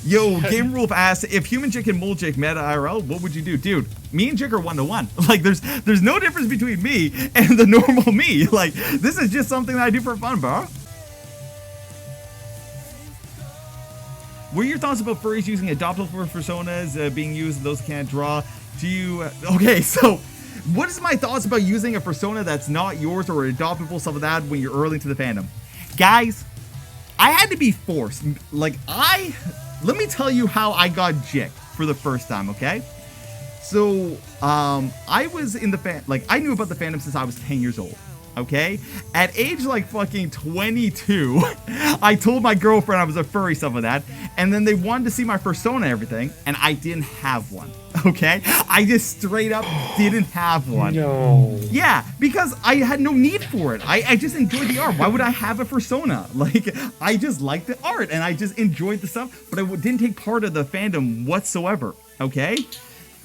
Yo, Game Wolf asked, if human Jik and mole Jik met IRL, what would you do? Dude, me and Jik are 1-to-1. Like, there's no difference between me and the normal me. Like, this is just something that I do for fun, bro. What are your thoughts about furries using adoptable personas being used, those can't draw? Do you... okay, so... what is my thoughts about using a persona that's not yours or adoptable, stuff like that, when you're early to the fandom? Guys, I had to be forced. Like, let me tell you how I got Jik for the first time, okay? So, I was in the I knew about the fandom since I was 10 years old. Okay, at age like fucking 22, I told my girlfriend I was a furry, stuff like that, and then they wanted to see my persona and everything, and I didn't have one. Okay, I just straight up didn't have one. No. Yeah, because I had no need for it. I just enjoyed the art. Why would I have a persona? Like, I just liked the art and I just enjoyed the stuff, but I didn't take part of the fandom whatsoever. Okay,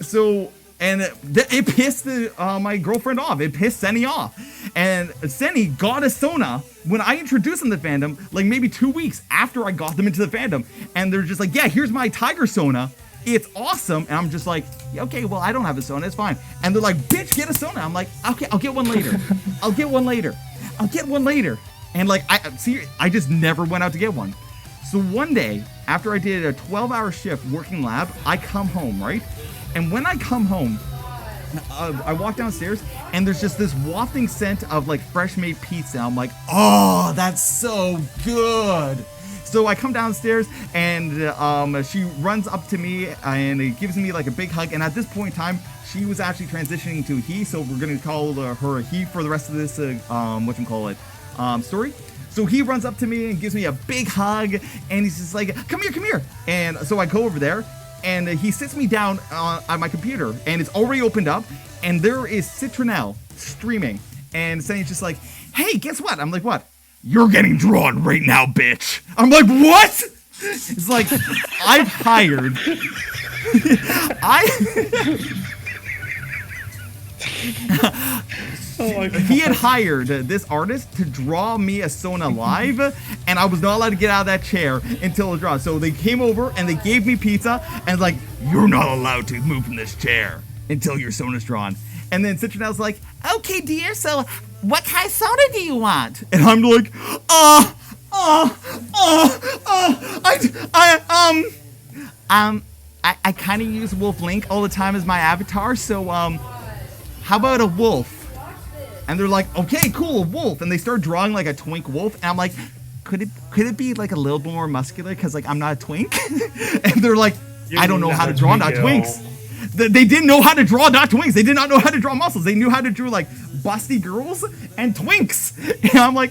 so. And it pissed my girlfriend off. It pissed Senny off. And Senny got a Sona when I introduced them to the fandom, like maybe 2 weeks after I got them into the fandom. And they're just like, yeah, here's my tiger Sona. It's awesome. And I'm just like, yeah, okay, well, I don't have a Sona. It's fine. And they're like, bitch, get a Sona. I'm like, okay, I'll get one later. I'll get one later. I'll get one later. And like, I just never went out to get one. So one day, after I did a 12-hour shift working lab, I come home, right? And when I come home, I walk downstairs and there's just this wafting scent of like fresh made pizza. I'm like, oh, that's so good. So I come downstairs and she runs up to me and it gives me like a big hug. And at this point in time, she was actually transitioning to he. So we're going to call her a he for the rest of this, story. So he runs up to me and gives me a big hug and he's just like, come here, come here. And so I go over there. And he sits me down on my computer, and it's already opened up, and there is Citronelle streaming. And Senny's just like, hey, guess what? I'm like, what? You're getting drawn right now, bitch. I'm like, what? It's like, I've hired... He had hired this artist to draw me a Sona live, and I was not allowed to get out of that chair until it draws. So they came over and they gave me pizza, and like, you're not allowed to move from this chair until your Sona's drawn. And then Citronelle's like, okay, dear, so what kind of Sona do you want? And I'm like, I kind of use Wolf Link all the time as my avatar, so how about a wolf? And they're like, okay, cool, a wolf. And they start drawing like a twink wolf. And I'm like, could it be like a little bit more muscular? Because like I'm not a twink. And they're like, I don't know how to draw not twinks. They didn't know how to draw not twinks. They did not know how to draw muscles. They knew how to draw like busty girls and twinks. And I'm like,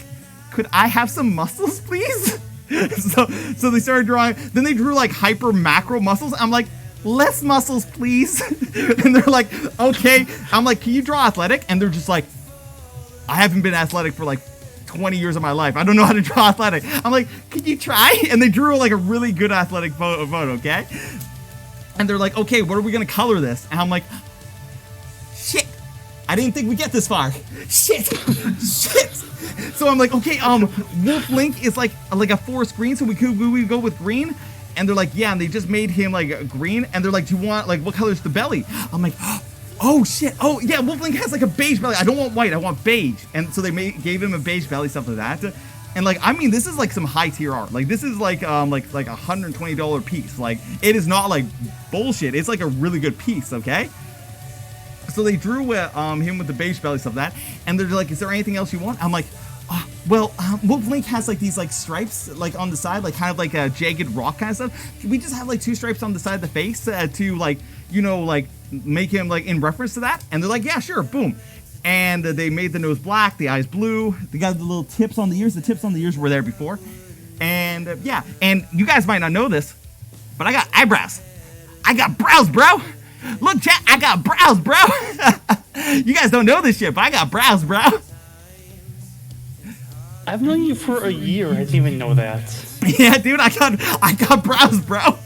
could I have some muscles, please? So they started drawing. Then they drew like hyper macro muscles. I'm like, less muscles, please. And they're like, okay. I'm like, can you draw athletic? And they're just like, I haven't been athletic for like 20 years of my life. I don't know how to draw athletic. I'm like, can you try? And they drew like a really good athletic photo, okay? And they're like, okay, what are we gonna color this? And I'm like, shit, I didn't think we'd get this far. Shit. So I'm like, okay, Wolf Link is like a forest green, so we go with green. And they're like, yeah, and they just made him like green. And they're like, do you want like what color's the belly? I'm like, oh shit, oh yeah, Wolf Link has like a beige belly. I don't want white, I want beige. And so they gave him a beige belly, stuff like that. And like, I mean, this is like some high tier art. Like this is like $120 piece. Like it is not like bullshit. It's like a really good piece, okay? So they drew him with the beige belly, stuff like that. And they're like, is there anything else you want? I'm like, Wolf Link has like these like stripes like on the side, like kind of like a jagged rock kind of stuff. Can we just have like 2 stripes on the side of the face to like, you know, like make him like in reference to that? And they're like, yeah, sure, boom. And they made the nose black, the eyes blue. They got the little tips on the ears. The tips on the ears were there before. And yeah, and you guys might not know this, but I got eyebrows. I got brows, bro. Look, chat, I got brows, bro. You guys don't know this shit, but I got brows, bro. I've known you for a year. I didn't even know that. Yeah, dude, I got brows, bro.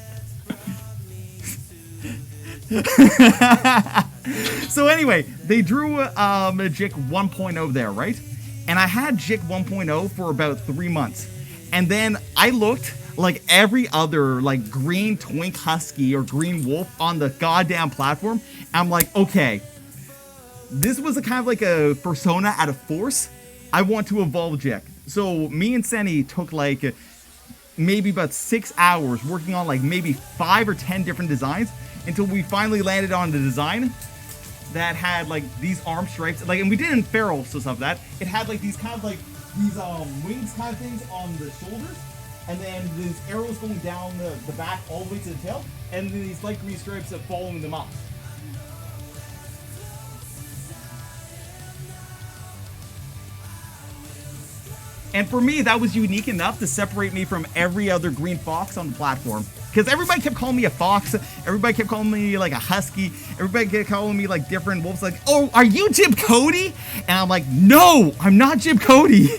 So anyway, they drew Jik 1.0 there, right? And I had Jik 1.0 for about 3 months. And then I looked like every other like green twink husky or green wolf on the goddamn platform. I'm like, okay, this was a kind of like a Fursona out of force. I want to evolve Jik. So me and Senny took like maybe about 6 hours working on like maybe 5 or 10 different designs until we finally landed on the design that had like these arm stripes, like, and we did in feral so stuff that it had like these kind of like these wings kind of things on the shoulders, and then these arrows going down the back all the way to the tail, and then these light green stripes that following them up. And for me, that was unique enough to separate me from every other green fox on the platform. Because everybody kept calling me a fox, everybody kept calling me like a husky, everybody kept calling me like different wolves, like, oh, are you Jim Cody? And I'm like, no, I'm not Jim Cody.